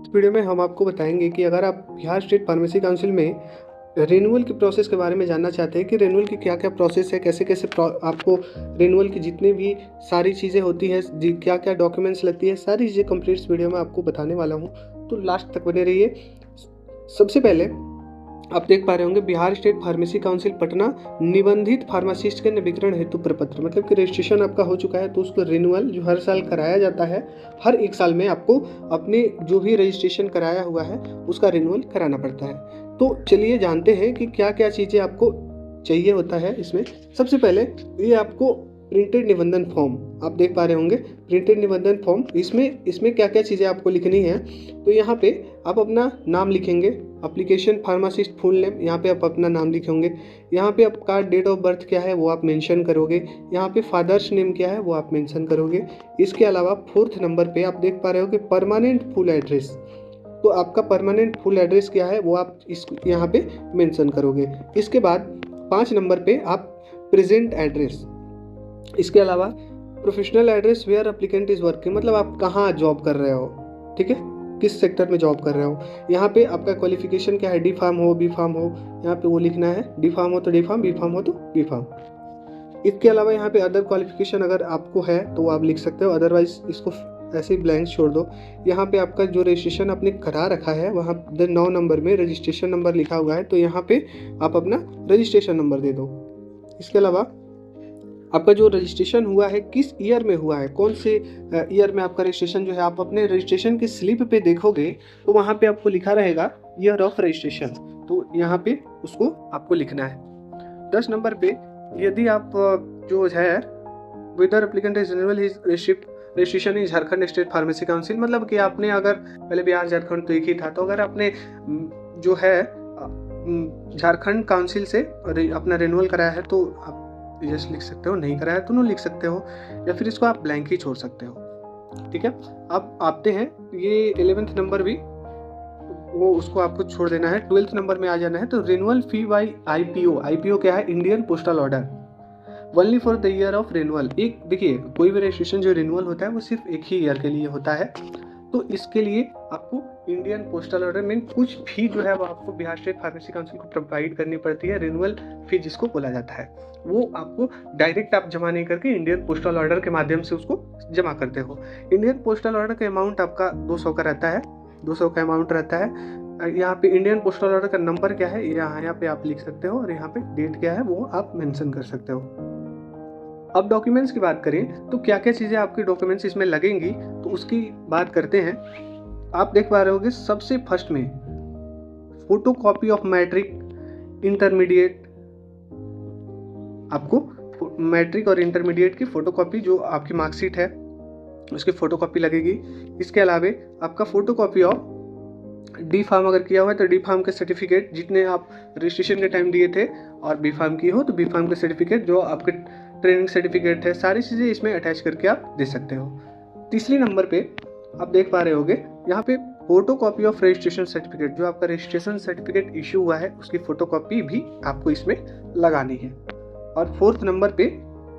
Video में हम आपको बताएंगे कि अगर आप बिहार स्टेट फार्मेसी काउंसिल में रिन्यूअल की प्रोसेस के बारे में जानना चाहते हैं कि रिन्यूअल की क्या क्या प्रोसेस है, कैसे कैसे आपको रिन्यूअल की जितनी भी सारी चीज़ें होती हैं, क्या क्या डॉक्यूमेंट्स लगती है, सारी चीज़ें कंप्लीट इस वीडियो में आपको बताने वाला हूँ, तो लास्ट तक बने रहिए। सबसे पहले आप देख पा रहे होंगे Bihar state pharmacy council Patna निबंधित फार्मासिस्ट के नवीकरण हेतु प्रपत्र, मतलब कि रजिस्ट्रेशन आपका हो चुका है तो उसको रिन्यूअल जो हर साल कराया जाता है, हर एक साल में आपको अपने जो भी रजिस्ट्रेशन कराया हुआ है उसका रिन्यूअल कराना पड़ता है। तो चलिए जानते हैं कि क्या क्या चीज़ें आपको चाहिए होता है इसमें। सबसे पहले ये आपको प्रिंटेड निबंधन फॉर्म आप देख पा रहे होंगे, प्रिंटेड निबंधन फॉर्म। इसमें क्या क्या चीज़ें आपको लिखनी है, तो यहाँ पे आप अपना नाम लिखेंगे, एप्लीकेशन फार्मासिस्ट फुल नेम, यहाँ पे आप अपना नाम लिखेंगे, यहाँ पे आपका डेट ऑफ बर्थ क्या है वो आप मेंशन करोगे, यहाँ पे फादर्स नेम क्या है वो आप मेंशन करोगे। इसके अलावा 4th नंबर पे आप देख पा रहे हो कि परमानेंट फुल एड्रेस, तो आपका परमानेंट फुल एड्रेस क्या है वो आप यहाँ पे मेंशन करोगे। इसके बाद 5 नंबर पे आप प्रेजेंट एड्रेस, इसके अलावा professional address where applicant is working, मतलब आप कहाँ जॉब कर रहे हो, ठीक है, किस सेक्टर में जॉब कर रहे हो। यहाँ पे आपका क्वालिफिकेशन क्या है, डी फार्म हो बी फार्म हो, यहाँ पे वो लिखना है, डी फार्म हो तो डी फार्म, बी फार्म हो तो बी फार्म। इसके अलावा यहाँ पे अदर क्वालिफिकेशन अगर आपको है तो आप लिख सकते हो, अदरवाइज इसको ऐसे ही ब्लैंक छोड़ दो। यहाँ पे आपका जो रजिस्ट्रेशन आपने करा रखा है वहाँ 9 नंबर में रजिस्ट्रेशन नंबर लिखा हुआ है, तो यहाँ पे आप अपना रजिस्ट्रेशन नंबर दे दो। इसके अलावा आपका जो रजिस्ट्रेशन हुआ है किस ईयर में हुआ है, कौन से ईयर में आपका रजिस्ट्रेशन जो है, आप अपने रजिस्ट्रेशन की स्लिप पे देखोगे तो वहाँ पे आपको लिखा रहेगा ईयर ऑफ रजिस्ट्रेशन, तो यहाँ पे उसको आपको लिखना है। 10 नंबर पे यदि आप जो है whether applicant is renewal his registration in Jharkhand state pharmacy council, मतलब कि आपने अगर पहले बिहार झारखंड तो एक ही था, तो अगर आपने जो है झारखंड काउंसिल से अपना रिन्यूअल कराया है तो आप यस लिख सकते हो, नहीं कराया तो नो लिख सकते हो, या फिर इसको आप ब्लैंक ही छोड़ सकते हो, ठीक है। अब आते हैं ये 11th नंबर भी वो उसको आपको छोड़ देना है। 12th नंबर में आ जाना है, तो रिन्यूअल फी बाई आईपीओ क्या है, Indian postal order, only for the year of renewal. एक देखिए कोई भी रजिस्ट्रेशन जो रिन्यूअल होता है वो सिर्फ एक ही ईयर के लिए होता है, तो इसके लिए आपको इंडियन पोस्टल ऑर्डर में कुछ भी जो है वो आपको बिहार स्टेट फार्मेसी काउंसिल को प्रोवाइड करनी पड़ती है। रिन्यूअल फी जिसको बोला जाता है वो आपको डायरेक्ट आप जमा नहीं करके इंडियन पोस्टल ऑर्डर के माध्यम से उसको जमा करते हो। इंडियन पोस्टल ऑर्डर का अमाउंट आपका 200 का रहता है, 200 का अमाउंट रहता है। यहाँ पे इंडियन पोस्टल ऑर्डर का नंबर क्या है यहाँ पे आप लिख सकते हो, और यहाँ पे डेट क्या है वो आप मेंशन कर सकते हो। अब डॉक्यूमेंट्स की बात करें तो क्या क्या चीज़ें आपके डॉक्यूमेंट्स इसमें लगेंगी, तो उसकी बात करते हैं। आप देख पा रहे होगे सबसे फर्स्ट में photo copy of matric intermediate, आपको मैट्रिक और इंटरमीडिएट की फोटो कॉपी जो आपकी मार्कशीट है उसकी फोटो कॉपी लगेगी। इसके अलावा आपका photo copy of D form अगर किया हुआ है तो डी फार्म के सर्टिफिकेट जितने आप रजिस्ट्रेशन के टाइम दिए थे, और बी फार्म की हो तो बी फार्म के सर्टिफिकेट जो आपके ट्रेनिंग सर्टिफिकेट है, सारी चीज़ें इसमें अटैच करके आप दे सकते हो। तीसरी नंबर पे आप देख पा रहे होगे यहाँ पे photo copy of registration certificate, जो आपका रजिस्ट्रेशन सर्टिफिकेट इशू हुआ है उसकी फोटो कॉपी भी आपको इसमें लगानी है। और 4th नंबर पे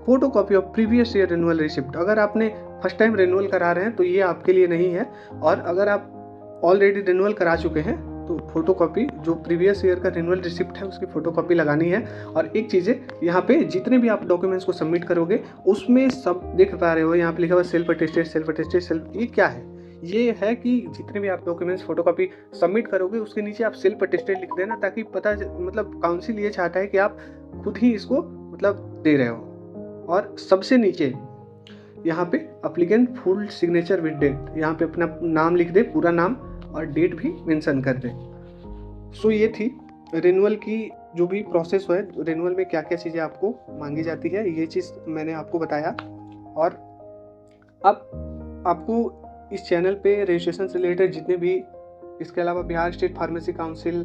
photo copy of previous year renewal receipt, अगर आपने फर्स्ट टाइम रिन्यूअल करा रहे हैं तो ये आपके लिए नहीं है, और अगर आप ऑलरेडी रिन्यूअल करा चुके हैं तो फोटो कॉपी जो प्रीवियस ईयर का रिन्यूअल रिसिप्ट है उसकी फोटो कॉपी लगानी है। और एक चीज़ है यहाँ पे जितने भी आप डॉक्यूमेंट्स को सबमिट करोगे उसमें सब देख पा रहे हो यहाँ पे लिखा हुआ सेल्फ अटेस्टेड, ये क्या है, ये है कि जितने भी आप डॉक्यूमेंट्स फोटो कॉपी सबमिट करोगे उसके नीचे आप सेल्फ अटेस्टेड लिख देना, ताकि पता मतलब काउंसिल ये चाहता है कि आप खुद ही इसको मतलब दे रहे हो। और सबसे नीचे यहाँ पे applicant full signature with date, यहाँ पे अपना नाम लिख दे, पूरा नाम और डेट भी मेंशन कर दे। सो ये थी रिन्यूअल की जो भी प्रोसेस है, रिन्यूअल में क्या क्या चीज़ें आपको मांगी जाती है, ये चीज़ मैंने आपको बताया। और अब आपको इस चैनल पे रजिस्ट्रेशन से रिलेटेड जितने भी, इसके अलावा Bihar state pharmacy council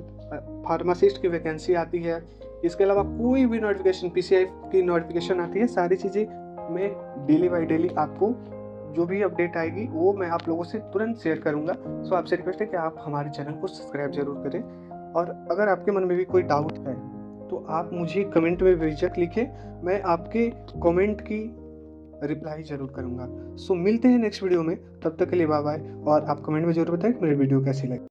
pharmacist की वैकेंसी आती है, इसके अलावा कोई भी नोटिफिकेशन पीसीआई की नोटिफिकेशन आती है, सारी चीज़ें मैं डेली बाई डेली आपको जो भी अपडेट आएगी वो मैं आप लोगों से तुरंत शेयर करूंगा। सो आपसे रिक्वेस्ट है कि आप हमारे चैनल को सब्सक्राइब जरूर करें, और अगर आपके मन में भी कोई डाउट है तो आप मुझे कमेंट में बेझिझक लिखें, मैं आपके कमेंट की रिप्लाई ज़रूर करूँगा। सो मिलते हैं नेक्स्ट वीडियो में, तब तक के लिए बाय बाय। और आप कमेंट में ज़रूर बताएं कि मेरी वीडियो कैसी लगी।